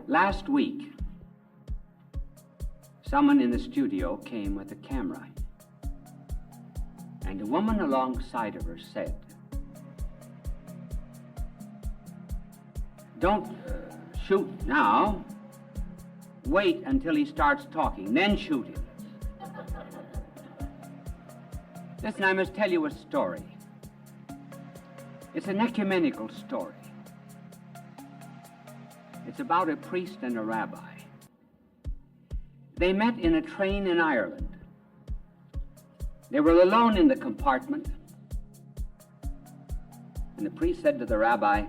Last week, someone in the studio came with a camera, and a woman alongside of her said, "Don't shoot now. Wait until he starts talking, then shoot him." Listen, I must tell you a story. It's an ecumenical story. It's about a priest and a rabbi. They met in a train in Ireland. They were alone in the compartment, and the priest said to the rabbi,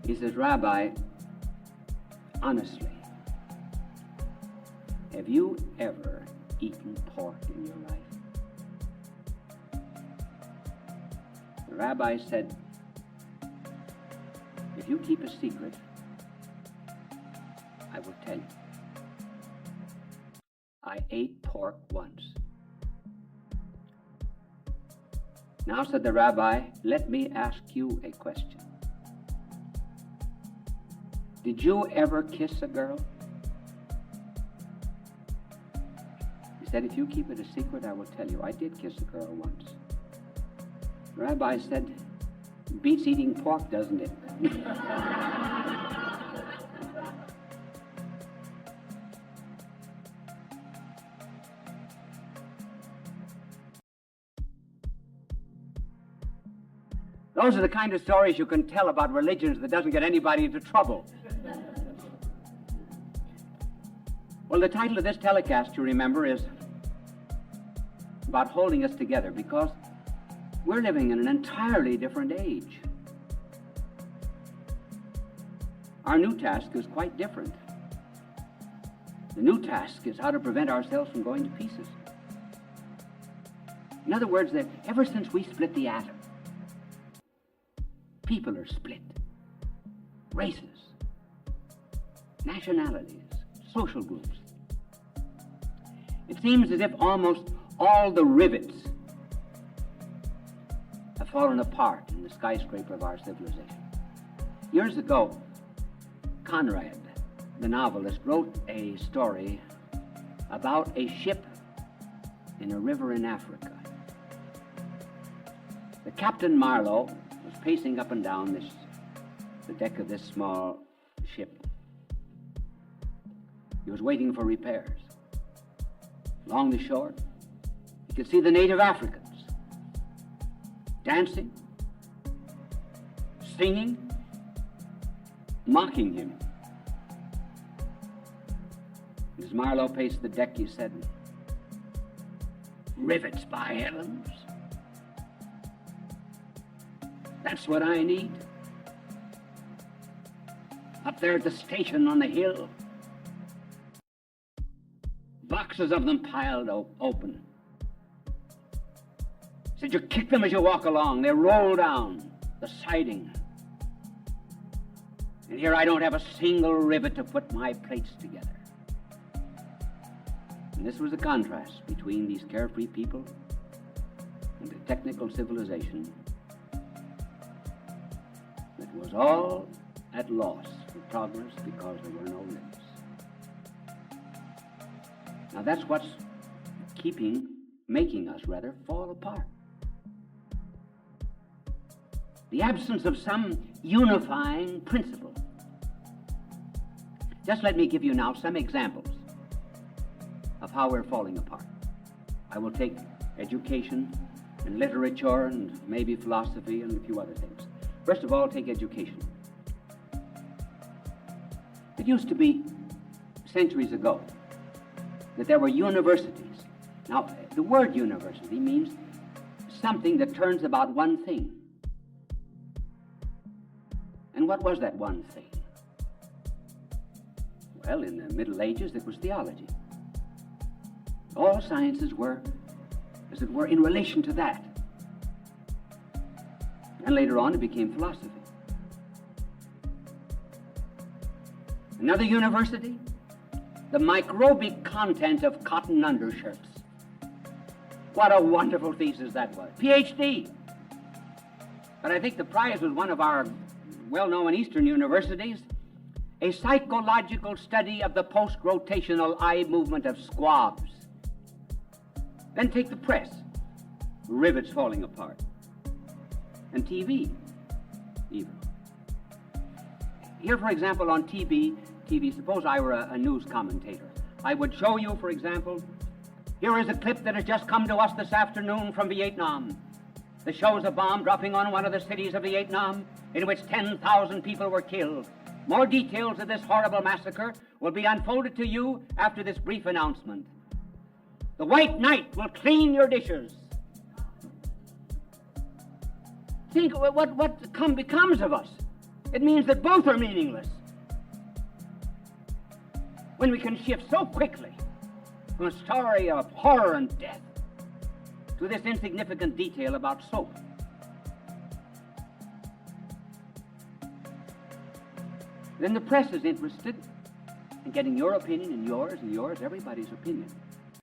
he says, "Rabbi, honestly, have you ever eaten pork in your life?" The rabbi said, "If you keep a secret, I will tell you. I ate pork once." "Now," said the rabbi, "let me ask you a question. Did you ever kiss a girl?" He said, "If you keep it a secret, I will tell you. I did kiss a girl once." The rabbi said, "Beats eating pork, doesn't it?" Those are the kind of stories you can tell about religions that doesn't get anybody into trouble. Well, the title of this telecast, you remember, is about holding us together, because we're living in an entirely different age. Our new task is quite different. The new task is how to prevent ourselves from going to pieces. In other words, that ever since we split the atom, people are split. Races, nationalities, social groups. It seems as if almost all the rivets have fallen apart in the skyscraper of our civilization. Years ago, Conrad, the novelist, wrote a story about a ship in a river in Africa. The Captain Marlowe was pacing up and down the deck of this small ship. He was waiting for repairs. Along the shore, he could see the native Africans dancing, singing, mocking him. As Marlowe paced the deck, he said, "Rivets, by heavens! That's what I need. Up there at the station on the hill, boxes of them piled open. Said you kick them as you walk along. They roll down the siding. And here I don't have a single rivet to put my plates together." And this was the contrast between these carefree people and the technical civilization that was all at loss for progress because there were no rivets. Now that's what's making us fall apart. The absence of some unifying principle. Just let me give you now some examples of how we're falling apart. I will take education and literature and maybe philosophy and a few other things. First of all, take education. It used to be, centuries ago, that there were universities. Now, the word university means something that turns about one thing. And what was that one thing? Well, in the Middle Ages, it was theology. All sciences were, as it were, in relation to that. And later on, it became philosophy. Another university, the microbic content of cotton undershirts. What a wonderful thesis that was. PhD. But I think the prize was one of our well known in Eastern universities, a psychological study of the post-rotational eye movement of squabs. Then take the press, rivets falling apart, and TV, even. Here, for example, on TV, suppose I were a news commentator. I would show you, for example, here is a clip that has just come to us this afternoon from Vietnam. That shows a bomb dropping on one of the cities of Vietnam in which 10,000 people were killed. More details of this horrible massacre will be unfolded to you after this brief announcement. The White Knight will clean your dishes. Think what becomes of us. It means that both are meaningless. When we can shift so quickly from a story of horror and death to this insignificant detail about soap. Then the press is interested in getting your opinion and yours, everybody's opinion.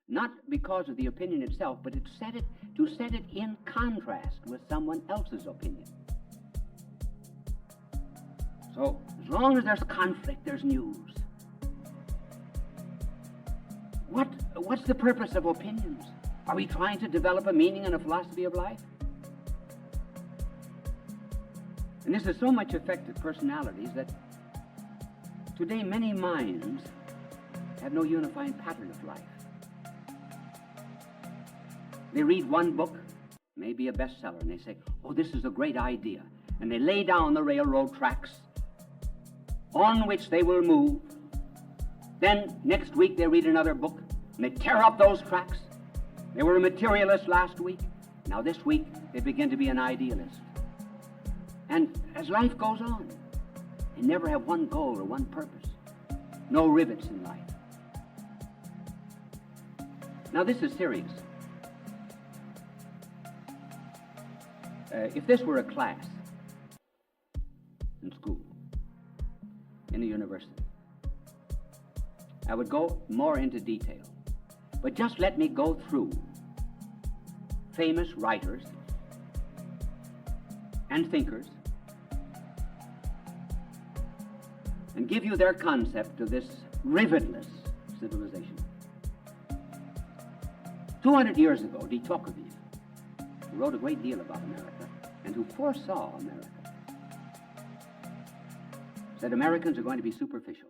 Not because of the opinion itself, but to set it in contrast with someone else's opinion. So, as long as there's conflict, there's news. What's the purpose of opinions? Are we trying to develop a meaning and a philosophy of life? And this has so much affected personalities that today many minds have no unifying pattern of life. They read one book, maybe a bestseller, and they say, oh, this is a great idea. And they lay down the railroad tracks on which they will move. Then next week they read another book, and they tear up those tracks. They were a materialist last week. Now this week they begin to be an idealist. And as life goes on, they never have one goal or one purpose. No rivets in life. Now this is serious. If this were a class in school, in a university, I would go more into detail. But just let me go through famous writers and thinkers and give you their concept of this rivetless civilization. 200 years ago, de Tocqueville, who wrote a great deal about America and who foresaw America, said Americans are going to be superficial.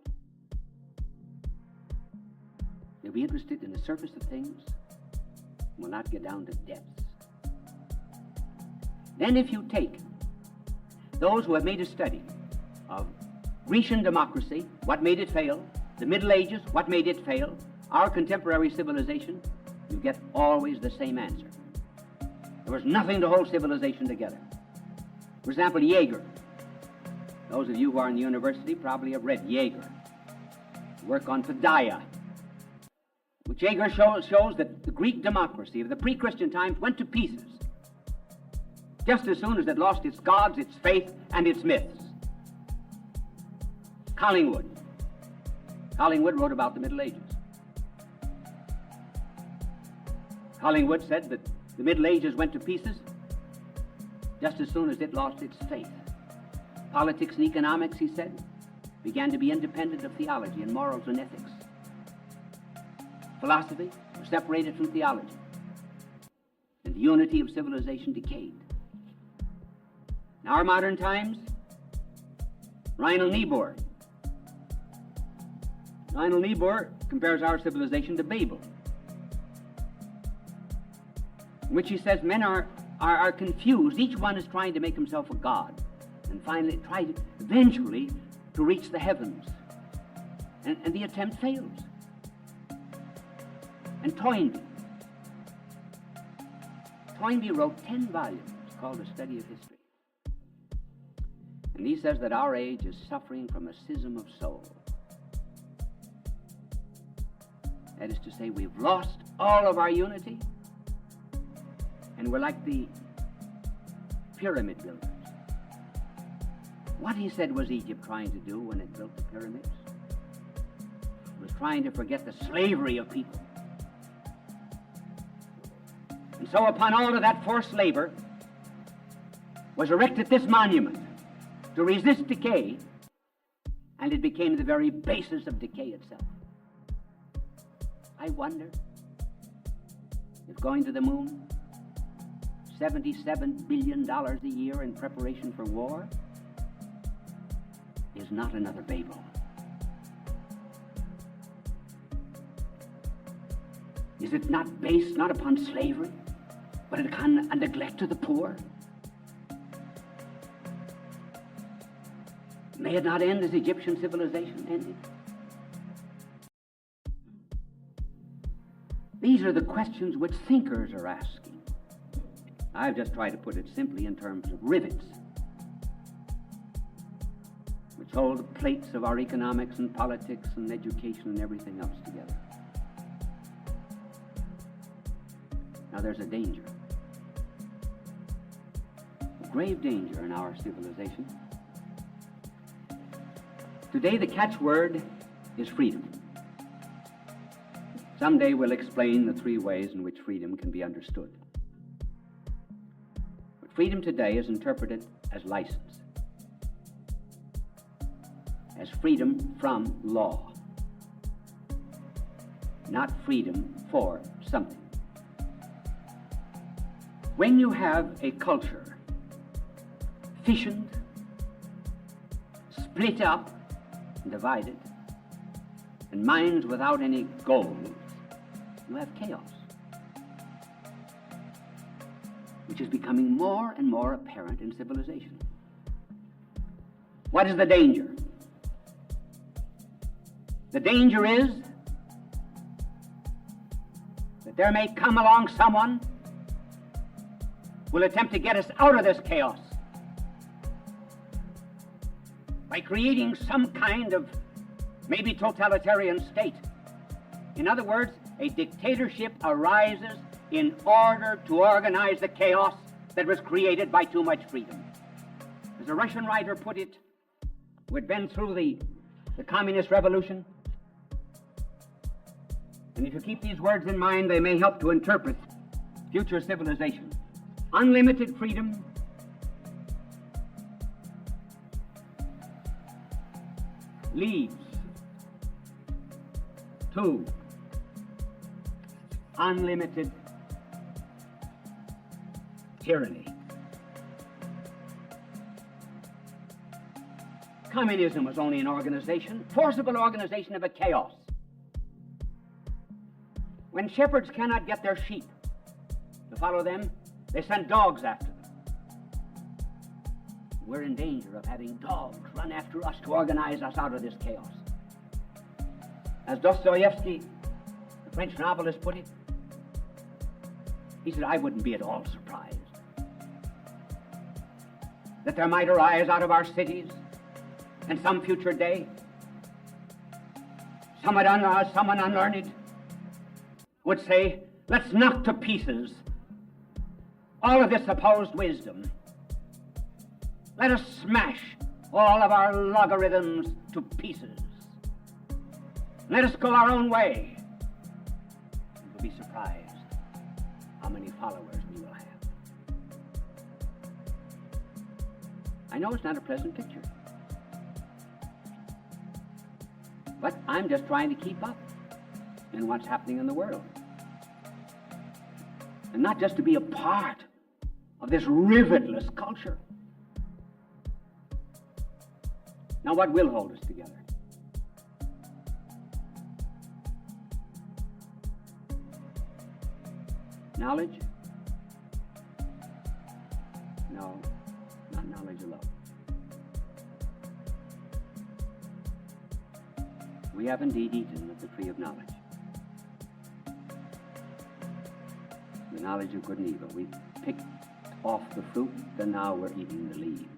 They'll be interested in the surface of things and will not get down to depths. Then if you take those who have made a study of Grecian democracy, what made it fail, the Middle Ages, what made it fail, our contemporary civilization, you get always the same answer. There was nothing to hold civilization together. For example, Jaeger. Those of you who are in the university probably have read Jaeger. Work on Padaya, which Jaeger shows that the Greek democracy of the pre-Christian times went to pieces just as soon as it lost its gods, its faith, and its myths. Collingwood wrote about the Middle Ages. Collingwood said that the Middle Ages went to pieces just as soon as it lost its faith. Politics and economics, he said, began to be independent of theology and morals and ethics. Philosophy was separated from theology, and the unity of civilization decayed. In our modern times, Reinhold Niebuhr compares our civilization to Babel, in which he says men are confused. Each one is trying to make himself a god, and finally eventually to reach the heavens. And the attempt fails. And Toynbee wrote 10 volumes called A Study of History. And he says that our age is suffering from a schism of soul. That is to say, we've lost all of our unity, and we're like the pyramid builders. What he said was Egypt trying to do when it built the pyramids? It was trying to forget the slavery of people. And so upon all of that forced labor was erected this monument, to resist decay, and it became the very basis of decay itself. I wonder if going to the moon, $77 billion a year in preparation for war, is not another Babel. Is it not based not upon slavery, but upon a neglect of the poor? May it not end as Egyptian civilization ended? These are the questions which thinkers are asking. I've just tried to put it simply in terms of rivets, which hold the plates of our economics and politics and education and everything else together. Now there's a danger, a grave danger in our civilization. Today the catchword is freedom. Someday we'll explain the three ways in which freedom can be understood. But freedom today is interpreted as license, as freedom from law, not freedom for something. When you have a culture fissioned, split up, and divided, and minds without any goals, you have chaos, which is becoming more and more apparent in civilization. What is the danger? The danger is that there may come along someone who will attempt to get us out of this chaos by creating some kind of maybe totalitarian state. In other words, a dictatorship arises in order to organize the chaos that was created by too much freedom. As a Russian writer put it, who had been through the communist revolution, and if you keep these words in mind, they may help to interpret future civilization. Unlimited freedom leads to unlimited tyranny. Communism was only an organization, forcible organization of a chaos. When shepherds cannot get their sheep to follow them, they send dogs after them. We're in danger of having dogs run after us to organize us out of this chaos. As Dostoevsky, the French novelist, put it, he said, I wouldn't be at all surprised that there might arise out of our cities in some future day someone unlearned would say, let's knock to pieces all of this supposed wisdom. Let us smash all of our logarithms to pieces. Let us go our own way. And we'll be surprised how many followers we will have. I know it's not a pleasant picture, but I'm just trying to keep up in what's happening in the world. And not just to be a part of this rivetless culture. Now, what will hold us together? Knowledge? No, not knowledge alone. We have indeed eaten of the tree of knowledge, the knowledge of good and evil. We picked off the fruit, and now we're eating the leaves.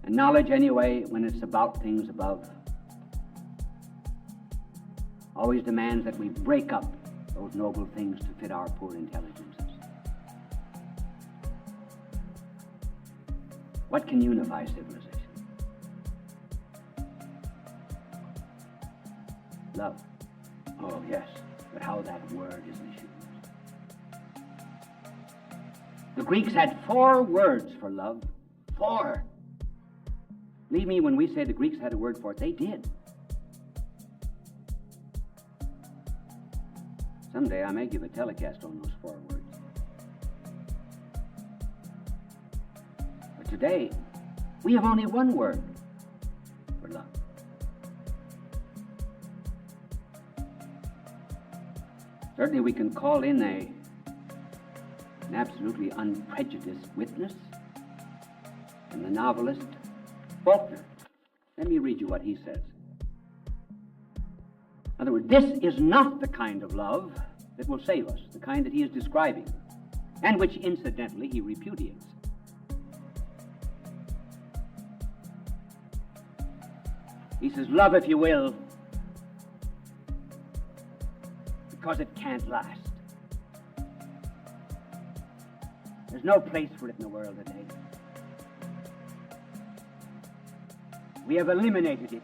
And knowledge, anyway, when it's about things above, always demands that we break up those noble things to fit our poor intelligences. What can unify civilization? Love. Oh, yes, but how that word is misused. The Greeks had 4 words for love. 4. Believe me, when we say the Greeks had a word for it, they did. Someday I may give a telecast on those 4 words. But today, we have only 1 word for love. Certainly we can call in an absolutely unprejudiced witness in the novelist Faulkner. Let me read you what he says. In other words, this is not the kind of love that will save us, the kind that he is describing, and which, incidentally, he repudiates. He says, love, if you will, because it can't last. There's no place for it in the world today. We have eliminated it.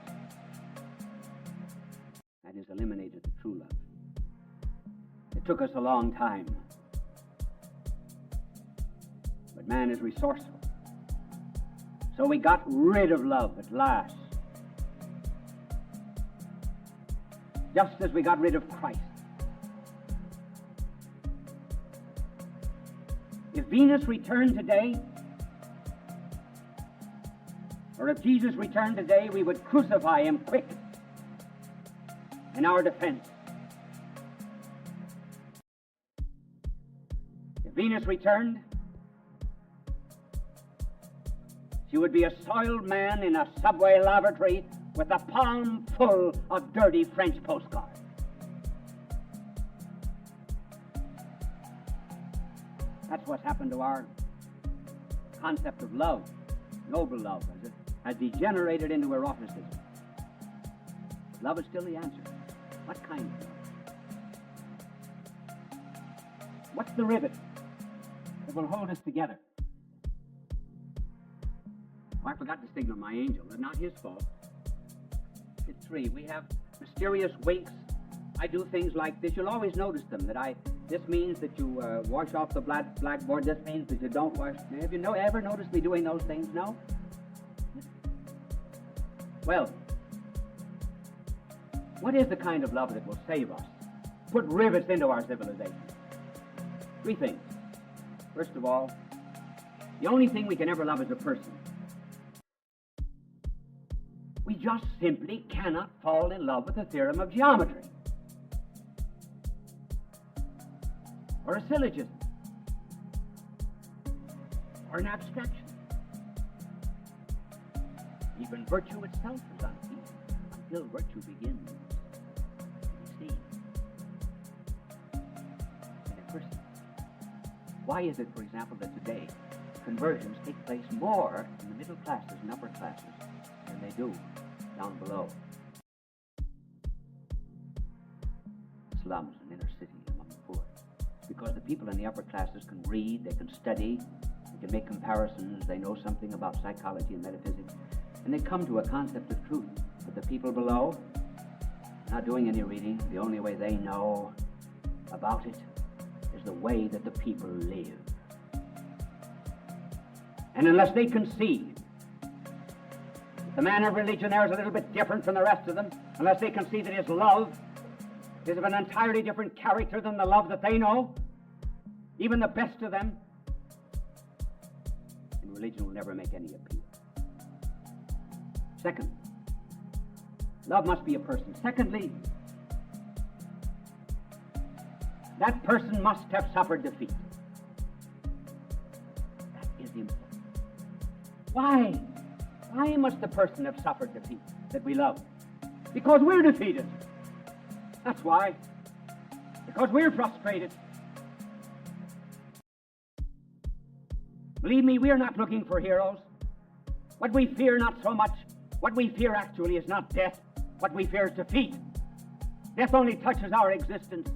That is, eliminated the true love. It took us a long time. But man is resourceful. So we got rid of love at last. Just as we got rid of Christ. If Venus returned today, or if Jesus returned today, we would crucify him quick in our defense. If Venus returned, she would be a soiled man in a subway lavatory with a palm full of dirty French postcards. That's what's happened to our concept of love, noble love, as it has degenerated into eroticism. Love is still the answer. What kind of love? What's the rivet that will hold us together? Oh, I forgot to signal my angel. It's not his fault. It's 3. We have mysterious winks. I do things like this. You'll always notice them. This means that you wash off the blackboard. This means that you don't wash. Have you ever noticed me doing those things? No? Well, what is the kind of love that will save us? Put rivets into our civilization. 3 things. First of all, the only thing we can ever love is a person. We just simply cannot fall in love with a theorem of geometry or a syllogism or an abstraction. Even virtue itself is unseen until virtue begins to be seen in a person. Why is it, for example, that today conversions take place more in the middle classes and upper classes than they do down below? Slums and inner city among the poor. Because the people in the upper classes can read, they can study, they can make comparisons, they know something about psychology and metaphysics, and they come to a concept of truth. But the people below, not doing any reading, the only way they know about it is the way that the people live. And unless they can see the man of religion there is a little bit different from the rest of them, unless they can see that his love is of an entirely different character than the love that they know, even the best of them, and religion will never make any appeal. Second, love must be a person. Secondly, that person must have suffered defeat. That is important. Why? Why must the person have suffered defeat that we love? Because we're defeated. That's why. Because we're frustrated. Believe me, we are not looking for heroes. What we fear not so much, what we fear actually is not death. What we fear is defeat. Death only touches our existence.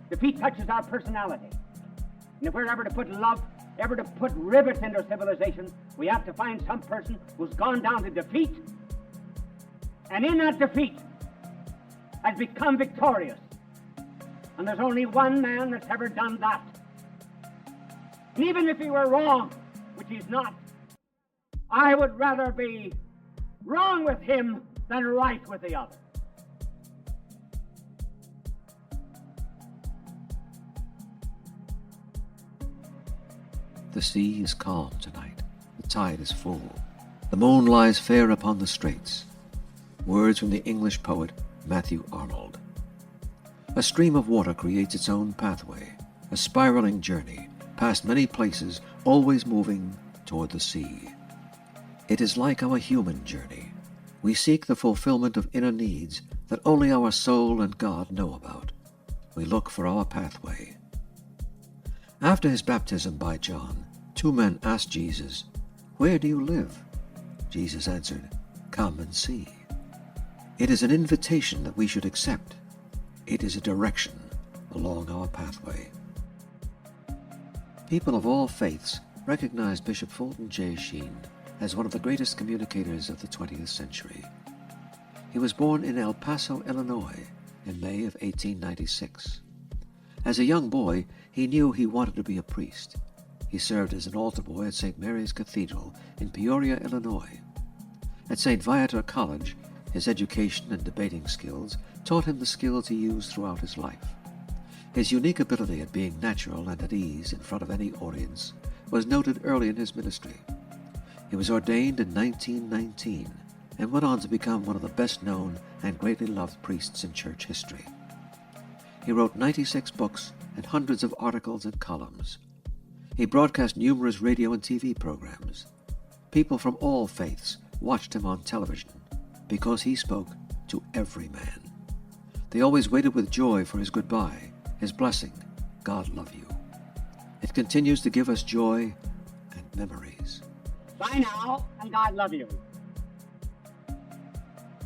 Defeat touches our personality. And if we're ever to put love, ever to put rivets into civilization, we have to find some person who's gone down to defeat, and in that defeat has become victorious. And there's only one man that's ever done that. And even if he were wrong, which he's not, I would rather be wrong with him than right with the other. The sea is calm tonight. The tide is full. The moon lies fair upon the straits. Words from the English poet Matthew Arnold. A stream of water creates its own pathway, a spiraling journey, past many places, always moving toward the sea. It is like our human journey. We seek the fulfillment of inner needs that only our soul and God know about. We look for our pathway. After his baptism by John, 2 men asked Jesus, "Where do you live?" Jesus answered, "Come and see." It is an invitation that we should accept. It is a direction along our pathway. People of all faiths recognize Bishop Fulton J. Sheen as one of the greatest communicators of the 20th century. He was born in El Paso, Illinois, in May of 1896. As a young boy, he knew he wanted to be a priest. He served as an altar boy at St. Mary's Cathedral in Peoria, Illinois. At St. Viator College, his education and debating skills taught him the skills he used throughout his life. His unique ability at being natural and at ease in front of any audience was noted early in his ministry. He was ordained in 1919 and went on to become one of the best-known and greatly loved priests in church history. He wrote 96 books and hundreds of articles and columns. He broadcast numerous radio and TV programs. People from all faiths watched him on television because he spoke to every man. They always waited with joy for his goodbye, his blessing, "God love you." It continues to give us joy and memories. Bye now, and God love you.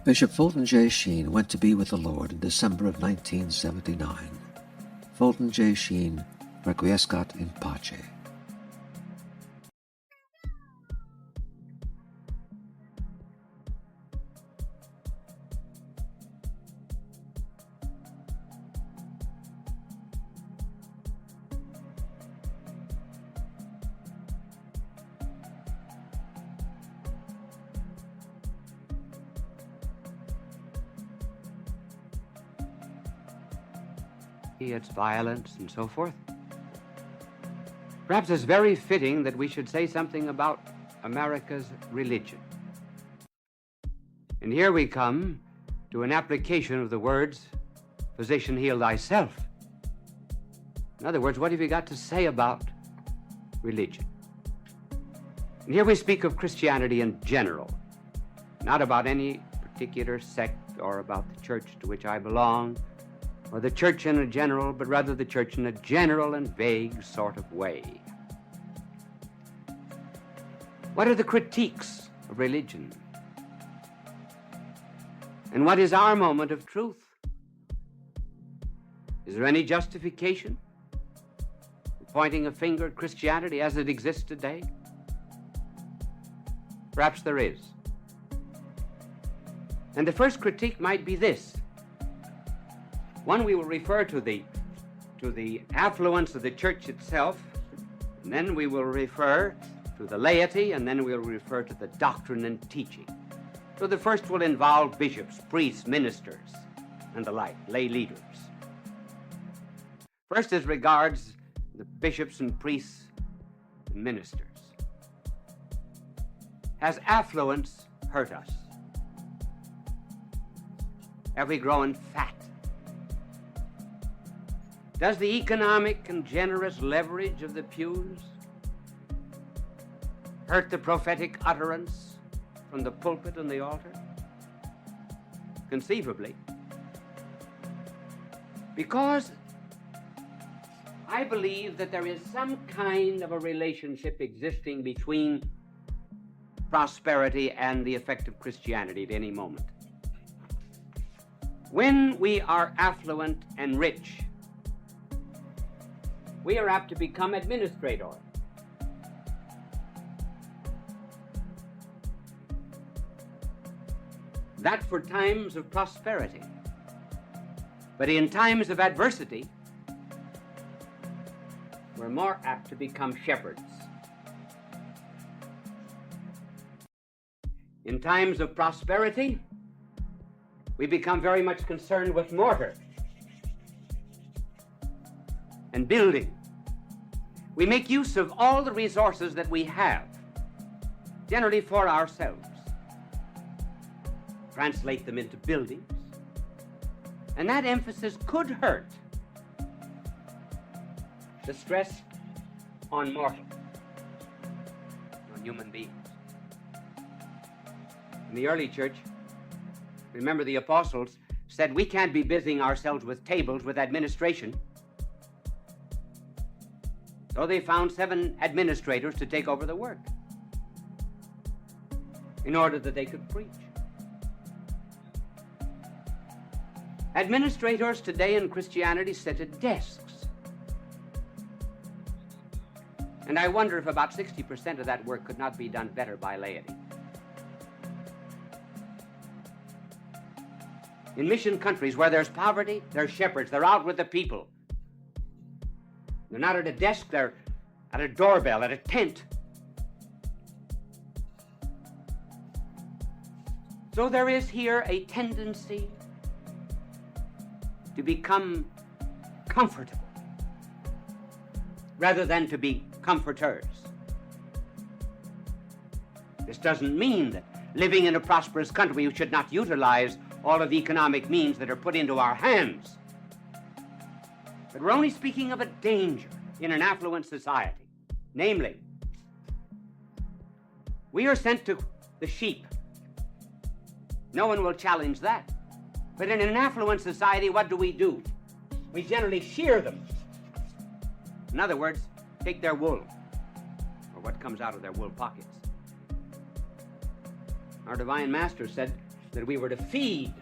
Bishop Fulton J. Sheen went to be with the Lord in December of 1979. Fulton J. Sheen, requiescat in pace. Its violence and so forth. Perhaps it's very fitting that we should say something about America's religion. And here we come to an application of the words, "Physician, heal thyself." In other words, what have you got to say about religion? And here we speak of Christianity in general, not about any particular sect or about the church to which I belong, or the church in a general, but rather the church in a general and vague sort of way. What are the critiques of religion? And what is our moment of truth? Is there any justification for pointing a finger at Christianity as it exists today? Perhaps there is. And the first critique might be this. One, we will refer to the affluence of the church itself, and then we will refer to the laity, and then we'll refer to the doctrine and teaching. So the first will involve bishops, priests, ministers, and the like, lay leaders. First, as regards the bishops and priests and ministers. Has affluence hurt us? Have we grown fat? Does the economic and generous leverage of the pews hurt the prophetic utterance from the pulpit and the altar? Conceivably. Because I believe that there is some kind of a relationship existing between prosperity and the effect of Christianity at any moment. When we are affluent and rich, we are apt to become administrators. That for times of prosperity. But in times of adversity, we're more apt to become shepherds. In times of prosperity, we become very much concerned with mortar and building. We make use of all the resources that we have, generally for ourselves, translate them into buildings, and that emphasis could hurt the stress on mortal, on human beings. In the early church, remember the apostles said, we can't be busying ourselves with tables, with administration. So they found 7 administrators to take over the work in order that they could preach. Administrators today in Christianity sit at desks. And I wonder if about 60% of that work could not be done better by laity. In mission countries where there's poverty, there's shepherds. They're out with the people. They're not at a desk, they're at a doorbell, at a tent. So there is here a tendency to become comfortable rather than to be comforters. This doesn't mean that living in a prosperous country we should not utilize all of the economic means that are put into our hands. But we're only speaking of a danger in an affluent society. Namely, we are sent to the sheep. No one will challenge that. But in an affluent society, what do? We generally shear them. In other words, take their wool, or what comes out of their wool pockets. Our divine master said that we were to feed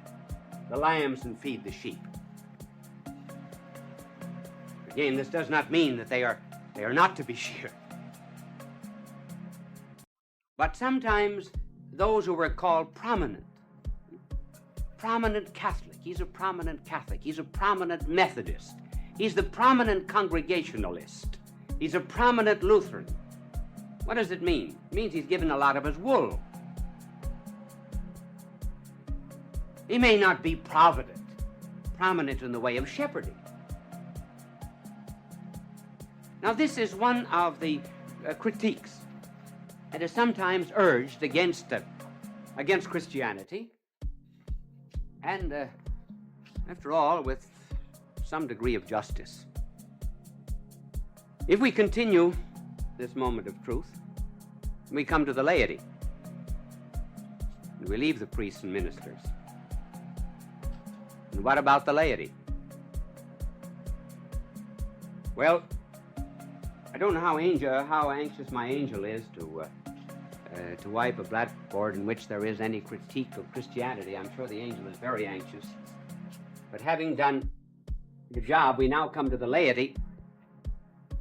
the lambs and feed the sheep. Again, this does not mean that they are not to be sheared. But sometimes those who were called prominent Catholic, he's a prominent Catholic, he's a prominent Methodist, he's the prominent Congregationalist, he's a prominent Lutheran. What does it mean? It means he's given a lot of his wool. He may not be prominent in the way of shepherding. Now, this is one of the critiques that is sometimes urged against Christianity, and after all, with some degree of justice. If we continue this moment of truth, we come to the laity, and we leave the priests and ministers. And what about the laity? Well, I don't know how anxious my angel is to wipe a blackboard in which there is any critique of Christianity. I'm sure the angel is very anxious. But having done the job, we now come to the laity,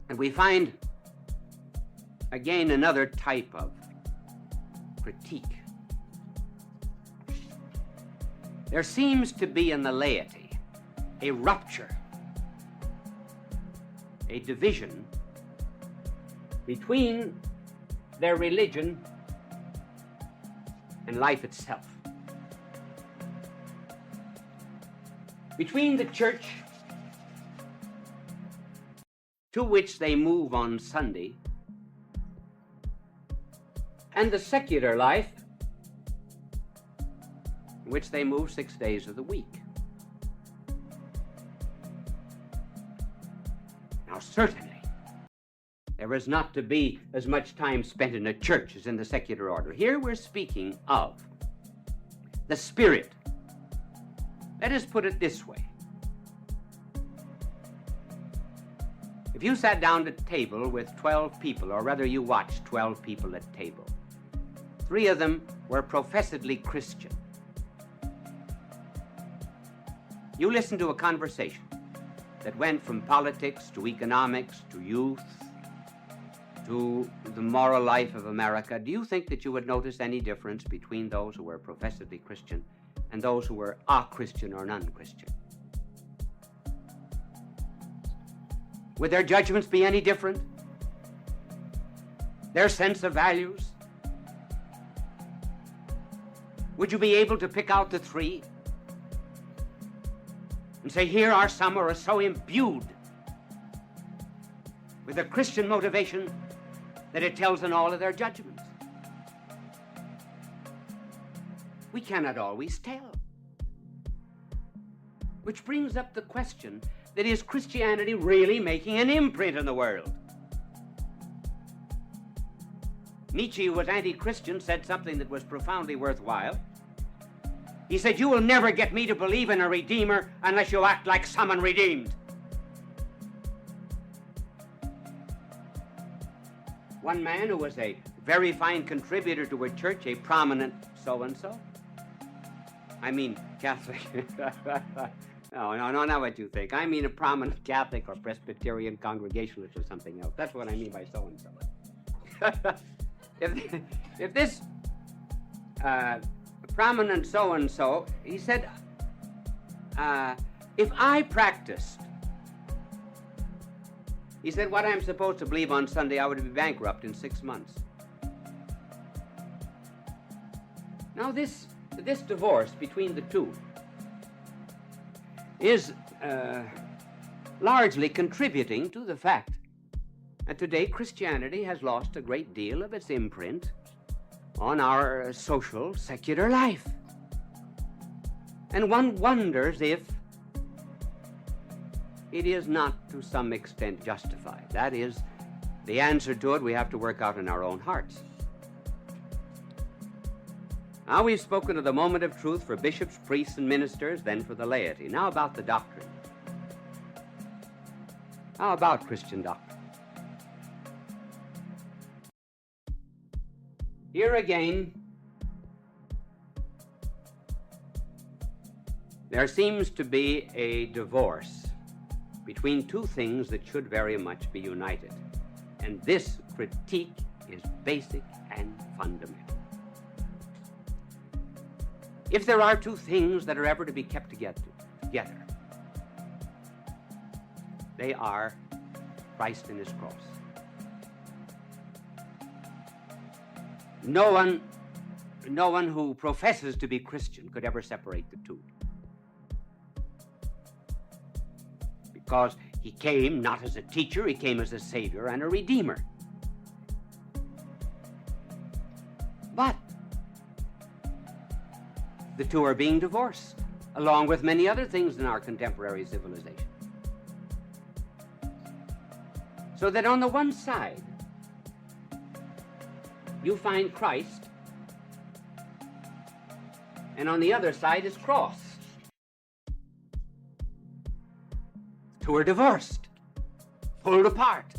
and we find again another type of critique. There seems to be in the laity a rupture, a division between their religion and life itself. Between the church to which they move on Sunday and the secular life in which they move 6 days of the week. Now, certainly, there is not to be as much time spent in a church as in the secular order. Here we're speaking of the spirit. Let us put it this way. If you sat down at table with 12 people, or rather you watched 12 people at table, 3 of them were professedly Christian. You listened to a conversation that went from politics to economics to youth to the moral life of America. Do you think that you would notice any difference between those who were professedly Christian and those who were a Christian or non-Christian? Would their judgments be any different? Their sense of values? Would you be able to pick out the three and say, here are some who are so imbued with a Christian motivation that it tells in all of their judgments? We cannot always tell. Which brings up the question that is Christianity really making an imprint in the world? Nietzsche, who was anti-Christian, said something that was profoundly worthwhile. He said, you will never get me to believe in a Redeemer unless you act like someone redeemed. One man who was a very fine contributor to a church, a prominent so-and-so. I mean Catholic. No, not what you think. I mean a prominent Catholic or Presbyterian Congregationalist or something else. That's what I mean by so-and-so. If this prominent so-and-so, he said, if I practiced, he said, what I'm supposed to believe on Sunday, I would be bankrupt in 6 months. Now this divorce between the two is largely contributing to the fact that today Christianity has lost a great deal of its imprint on our social, secular life. And one wonders if it is not to some extent justified. That is, the answer to it we have to work out in our own hearts. Now we've spoken of the moment of truth for bishops, priests, and ministers, then for the laity. Now about the doctrine. How about Christian doctrine? Here again, there seems to be a divorce between two things that should very much be united. And this critique is basic and fundamental. If there are two things that are ever to be kept together, they are Christ and his cross. No one who professes to be Christian could ever separate the two. Because he came not as a teacher, he came as a savior and a redeemer. But the two are being divorced, along with many other things in our contemporary civilization. So that on the one side, you find Christ, and on the other side is cross. Two are divorced, pulled apart.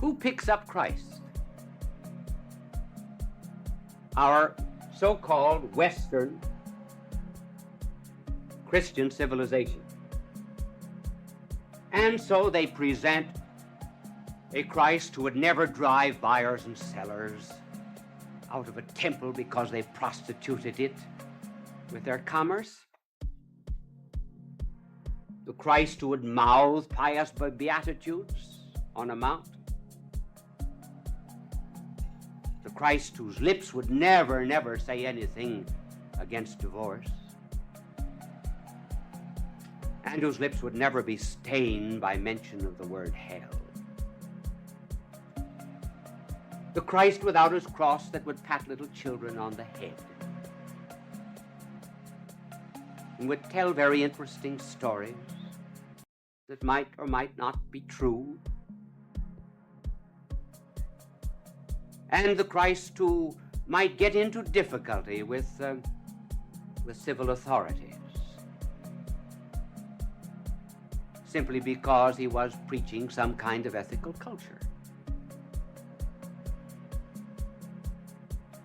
Who picks up Christ? Our so-called Western Christian civilization. And so they present a Christ who would never drive buyers and sellers out of a temple because they prostituted it with their commerce. The Christ who would mouth pious beatitudes on a mount. The Christ whose lips would never say anything against divorce. And whose lips would never be stained by mention of the word hell. The Christ without his cross that would pat little children on the head. And would tell very interesting stories that might or might not be true. And the Christ who might get into difficulty with civil authorities simply because he was preaching some kind of ethical culture.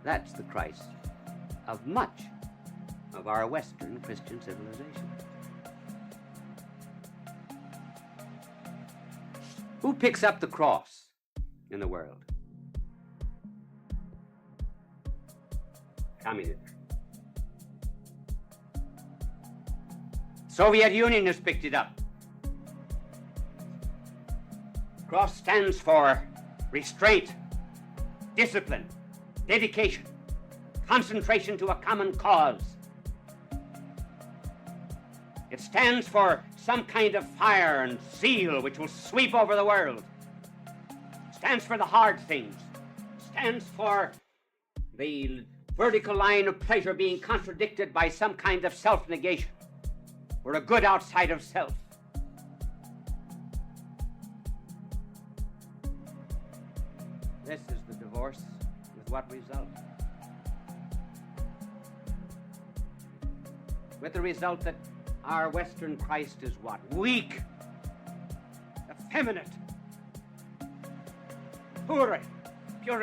That's the Christ of much of our Western Christian civilization. Who picks up the cross in the world? Communism. Soviet Union has picked it up. Cross stands for restraint, discipline, dedication, concentration to a common cause. It stands for some kind of fire and zeal which will sweep over the world. It stands for the hard things. It stands for the vertical line of pleasure being contradicted by some kind of self-negation, or a good outside of self. This is the divorce, with what result? With the result that our Western Christ is what? Weak, effeminate, puerile,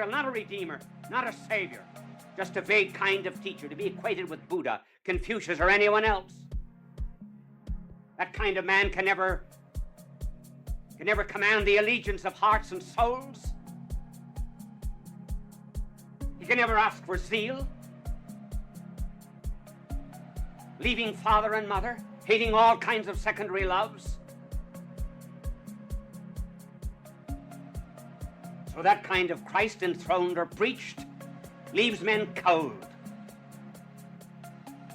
not a redeemer, not a savior, just a vague kind of teacher to be equated with Buddha, Confucius, or anyone else. That kind of man can never command the allegiance of hearts and souls. He can never ask for zeal. Leaving father and mother, hating all kinds of secondary loves. So that kind of Christ enthroned or preached leaves men cold.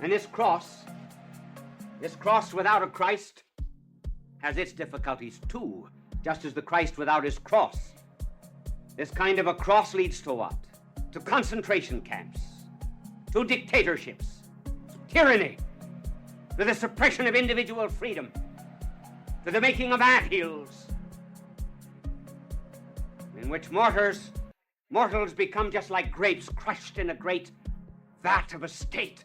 And this cross without a Christ has its difficulties too, just as the Christ without his cross. This kind of a cross leads to what? To concentration camps, to dictatorships, to tyranny, to the suppression of individual freedom, to the making of anthills, in which mortals become just like grapes crushed in a great vat of a state.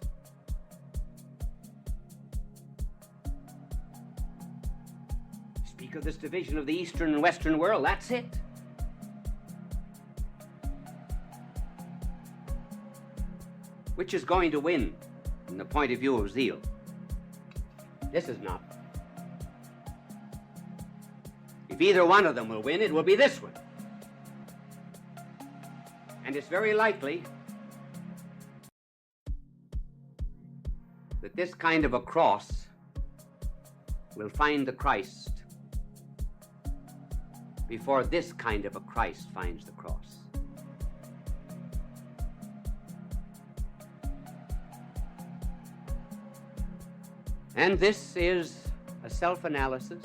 Speak of this division of the Eastern and Western world, that's it. Which is going to win from the point of view of zeal? This is not. If either one of them will win, it will be this one. And it's very likely that this kind of a cross will find the Christ before this kind of a Christ finds the cross. And this is a self-analysis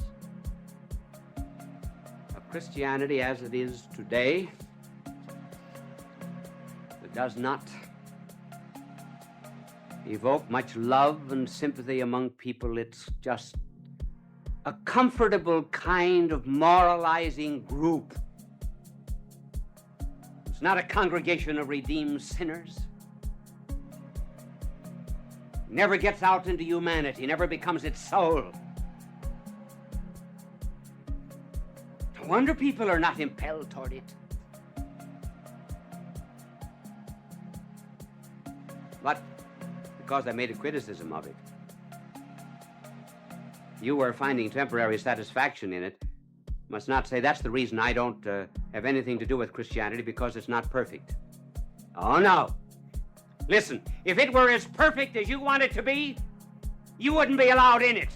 of Christianity as it is today. It does not evoke much love and sympathy among people. It's just a comfortable kind of moralizing group. It's not a congregation of redeemed sinners. Never gets out into humanity, never becomes its soul. No wonder people are not impelled toward it. But because I made a criticism of it, you were finding temporary satisfaction in it, must not say that's the reason I don't have anything to do with Christianity, because it's not perfect. Oh, no. Listen, if it were as perfect as you want it to be, you wouldn't be allowed in it.